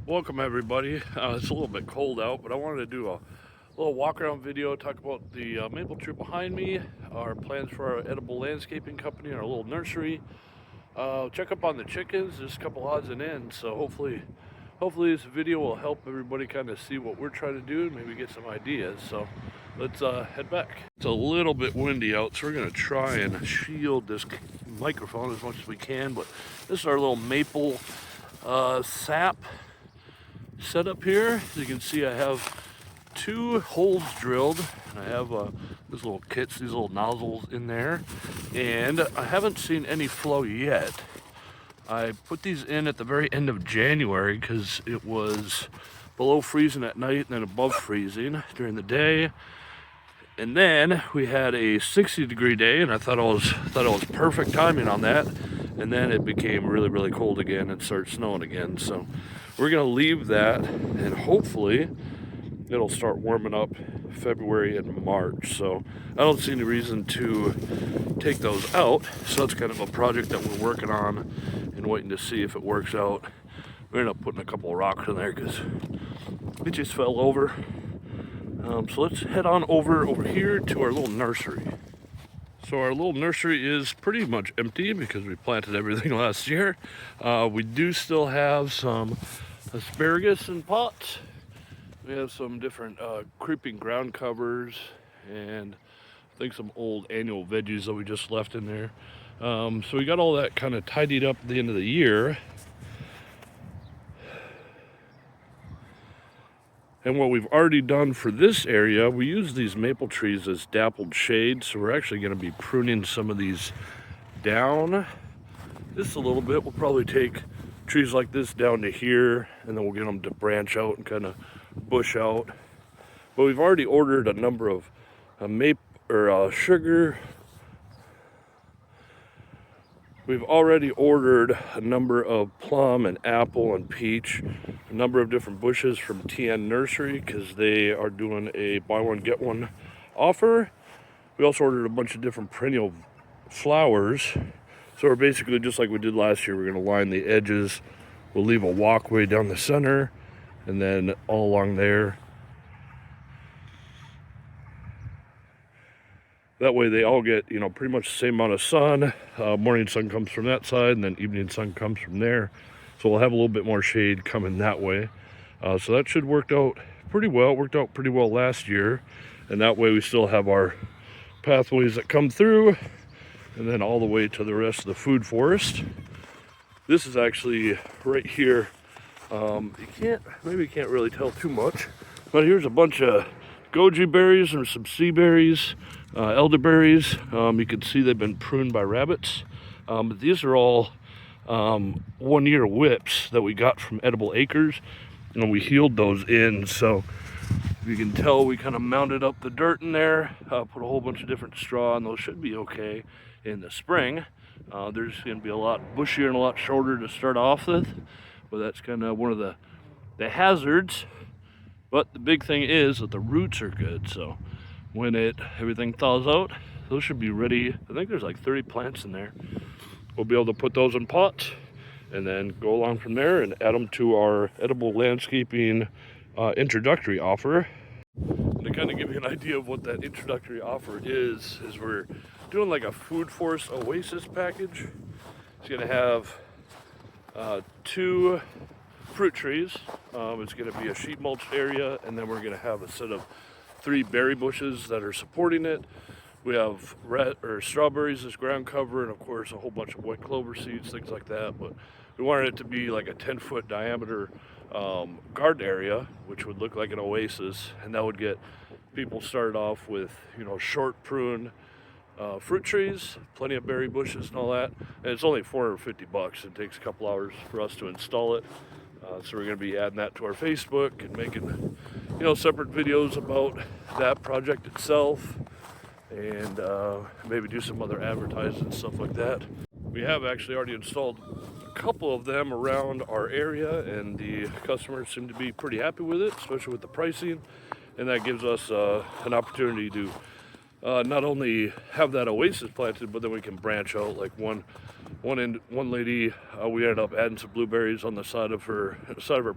Welcome everybody. It's a little bit cold out, but I wanted to do a little walk around video, talk about the maple tree behind me, our plans for our edible landscaping company, our little nursery. Check up on the chickens. There's a couple odds and ends, so hopefully this video will help everybody kind of see what we're trying to do and maybe get some ideas. So let's head back. It's a little bit windy out, so we're going to try and shield this microphone as much as we can, but this is our little maple sap setup here. As you can see, I have two holes drilled, and I have these little kits, these little nozzles in there, and I haven't seen any flow yet. I put these in at the very end of January because it was below freezing at night and then above freezing during the day. And then we had a 60-degree day, and I thought it was perfect timing on that. And then it became really cold again and started snowing again. So we're gonna leave that, and hopefully it'll start warming up February and March. So I don't see any reason to take those out. So it's kind of a project that we're working on and waiting to see if it works out. We ended up putting a couple of rocks in there because it just fell over. So let's head on over here to our little nursery. So our little nursery is pretty much empty because we planted everything last year. We do still have some asparagus in pots. We have some different creeping ground covers, and I think some old annual veggies that we just left in there. So we got all that kind of tidied up at the end of the year. And what we've already done for this area, we use these maple trees as dappled shade, so we're actually going to be pruning some of these down just a little bit. We'll probably take trees like this down to here, and then we'll get them to branch out and kind of bush out. But we've already ordered a number of sugar. We've already ordered a number of plum and apple and peach, a number of different bushes from TN Nursery because they are doing a buy one get one offer. We also ordered a bunch of different perennial flowers. So we're basically, just like we did last year, we're going to line the edges. We'll leave a walkway down the center, and then all along there. That way they all get, pretty much the same amount of sun. Morning sun comes from that side, and then evening sun comes from there. So we'll have a little bit more shade coming that way. So that should work out pretty well. It worked out pretty well last year. And that way we still have our pathways that come through, and then all the way to the rest of the food forest. This is actually right here. You can't really tell too much, but here's a bunch of goji berries and some sea berries. Elderberries. You can see they've been pruned by rabbits, but these are all 1 year whips that we got from Edible Acres, and we healed those in. So you can tell we kind of mounted up the dirt in there, put a whole bunch of different straw, and those should be okay in the spring. They're just going to be a lot bushier and a lot shorter to start off with, but that's kind of one of the hazards. But the big thing is that the roots are good, so when everything thaws out, those should be ready. I think there's like 30 plants in there. We'll be able to put those in pots and then go along from there and add them to our edible landscaping introductory offer. And to kind of give you an idea of what that introductory offer is we're doing like a food forest oasis package. It's going to have 2 fruit trees. It's going to be a sheet mulched area, and then we're going to have a set of 3 berry bushes that are supporting it. We have strawberries as ground cover, and of course a whole bunch of white clover seeds, things like that. But we wanted it to be like a 10-foot diameter garden area, which would look like an oasis, and that would get people started off with short prune fruit trees, plenty of berry bushes and all that. And it's only $450. It takes a couple hours for us to install it. So we're going to be adding that to our Facebook and making separate videos about that project itself, and maybe do some other advertising and stuff like that. We have actually already installed a couple of them around our area, and the customers seem to be pretty happy with it, especially with the pricing, and that gives us an opportunity to not only have that oasis planted, but then we can branch out. Like one lady, we ended up adding some blueberries on the side of her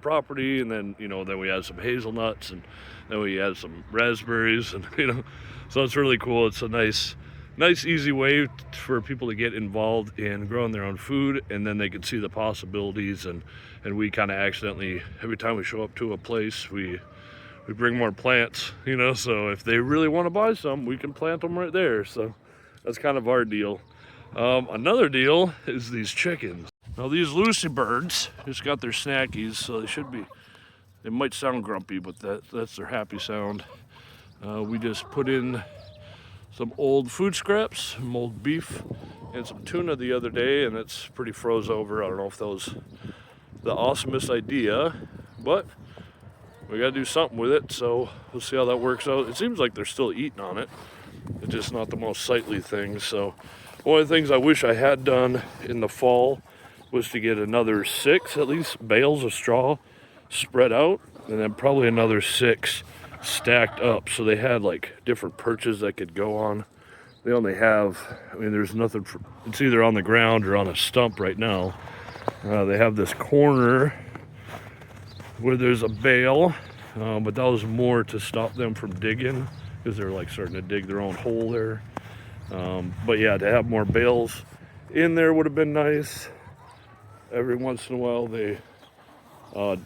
property, and then then we add some hazelnuts, and then we add some raspberries, and so it's really cool. It's a nice easy way for people to get involved in growing their own food, and then they can see the possibilities, and we kind of accidentally, every time we show up to a place, we bring more plants, so if they really want to buy some, we can plant them right there. So that's kind of our deal. Another deal is these chickens. Now these Lucy birds just got their snackies, so they might sound grumpy, but that's their happy sound. We just put in some old food scraps, some old beef, and some tuna the other day, and it's pretty froze over. I don't know if that was the awesomest idea, but we gotta do something with it, so we'll see how that works out. It seems like they're still eating on it. It's just not the most sightly thing. So one of the things I wish I had done in the fall was to get another 6 at least bales of straw spread out, and then probably another 6 stacked up, so they had like different perches that could go on. They only have, there's nothing it's either on the ground or on a stump right now. They have this corner where there's a bale, but that was more to stop them from digging, because they're like starting to dig their own hole there. But yeah, to have more bales in there would have been nice. Every once in a while they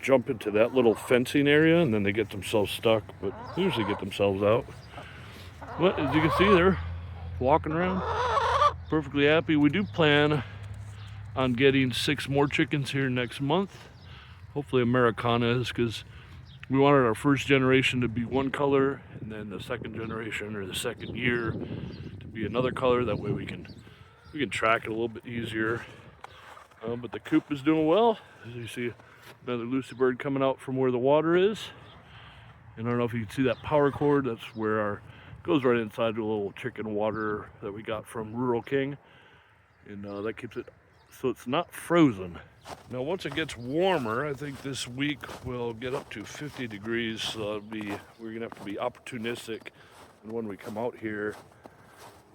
jump into that little fencing area, and then they get themselves stuck, but they usually get themselves out. But as you can see, they're walking around perfectly happy. We do plan on getting 6 more chickens here next month, hopefully Americanas, because we wanted our first generation to be one color, and then the second generation or the second year to be another color. That way we can track it a little bit easier. But the coop is doing well. As you see, another Lucy bird coming out from where the water is. And I don't know if you can see that power cord. That's where goes right inside the little chicken water that we got from Rural King, and that keeps it so it's not frozen. Now once it gets warmer, I think this week we'll get up to 50 degrees, so we're gonna have to be opportunistic. And when we come out here,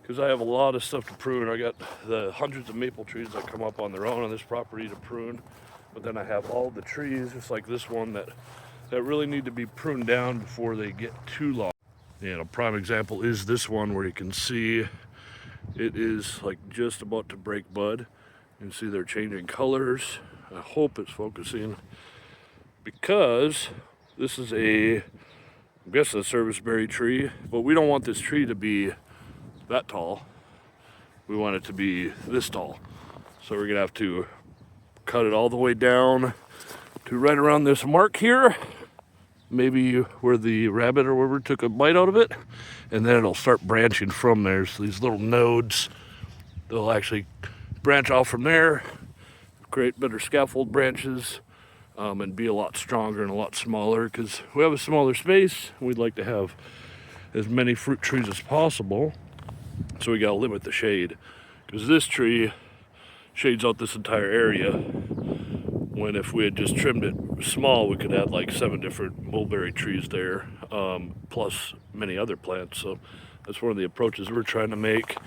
because I have a lot of stuff to prune. I got the hundreds of maple trees that come up on their own on this property to prune, but then I have all the trees, just like this one, that really need to be pruned down before they get too long. And a prime example is this one, where you can see it is like just about to break bud. You can see they're changing colors. I hope it's focusing, because this is I guess a serviceberry tree, but we don't want this tree to be that tall. We want it to be this tall. So we're gonna have to cut it all the way down to right around this mark here, maybe where the rabbit or whatever took a bite out of it, and then it'll start branching from there. So these little nodes, they'll actually branch off from there, create better scaffold branches, and be a lot stronger and a lot smaller, because we have a smaller space. We'd like to have as many fruit trees as possible, so we gotta limit the shade, because this tree shades out this entire area, when if we had just trimmed it small, we could add like 7 different mulberry trees there, plus many other plants. So that's one of the approaches we're trying to make.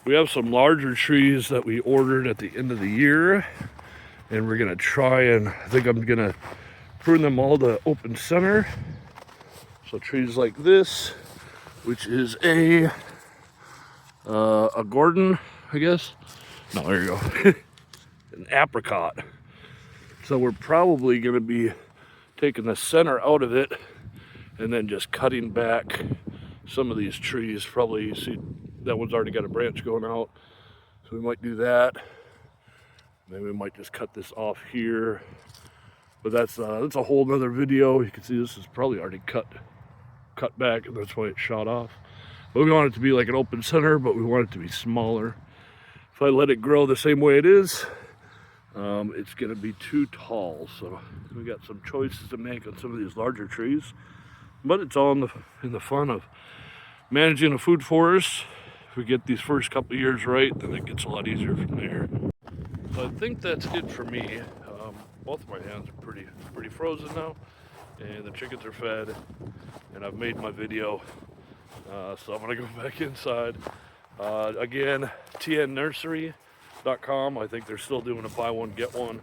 We have some larger trees that we ordered at the end of the year, and we're gonna try, and I think I'm gonna prune them all to open center. So trees like this, which is a Gordon, I guess. No, there you go. An apricot. So we're probably gonna be taking the center out of it and then just cutting back some of these trees. Probably, you see that one's already got a branch going out, so we might do that. Maybe we might just cut this off here, but that's a whole nother video. You can see this is probably already cut back, and that's why it shot off. But we want it to be like an open center, but we want it to be smaller. If I let it grow the same way it is, it's gonna be too tall. So we got some choices to make on some of these larger trees, but it's all in the fun of managing a food forest. If we get these first couple of years right, then it gets a lot easier from there. So I think that's it for me. Both of my hands are pretty frozen now, and the chickens are fed, and I've made my video. So I'm gonna go back inside. Again, tnnursery.com. I think they're still doing a buy one, get one.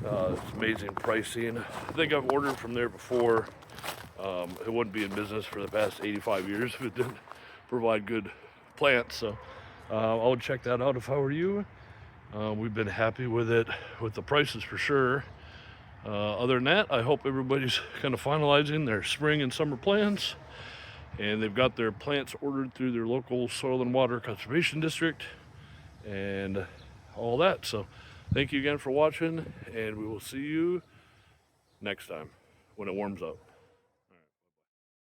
It's amazing pricing. I think I've ordered from there before. It wouldn't be in business for the past 85 years if it didn't provide good plants. So I would check that out if I were you. We've been happy with it, with the prices for sure. Other than that, I hope everybody's kind of finalizing their spring and summer plans, and they've got their plants ordered through their local soil and water conservation district and all that. So thank you again for watching, and we will see you next time when it warms up.